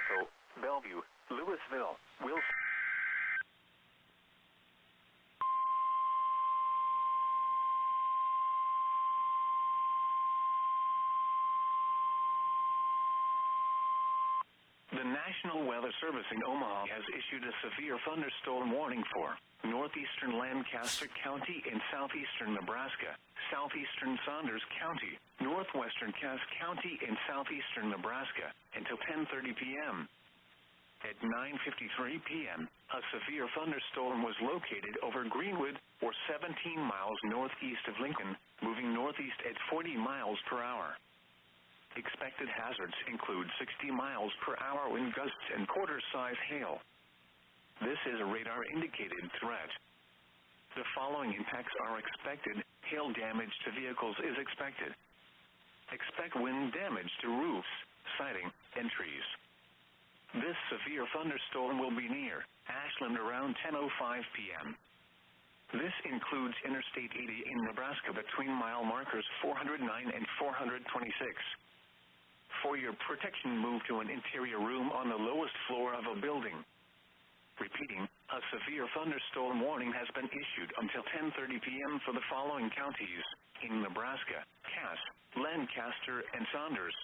Echo, Bellevue, Louisville, Wilson. The National Weather Service in Omaha has issued a severe thunderstorm warning for Northeastern Lancaster County in southeastern Nebraska, Southeastern Saunders County, Northwestern Cass County in southeastern Nebraska until 10:30 p.m. At 9:53 p.m., a severe thunderstorm was located over Greenwood, or 17 miles northeast of Lincoln, moving northeast at 40 miles per hour. Expected hazards include 60 miles per hour wind gusts and quarter-size hail. This is a radar-indicated threat. The following impacts are expected. Hail damage to vehicles is expected. Expect wind damage to roofs, siding, and trees. This severe thunderstorm will be near Ashland around 10:05 p.m. This includes Interstate 80 in Nebraska between mile markers 409 and 426. For your protection, move to an interior room on the lowest floor of a building. Repeating, a severe thunderstorm warning has been issued until 10:30 p.m. for the following counties in Nebraska: Cass, Lancaster, and Saunders.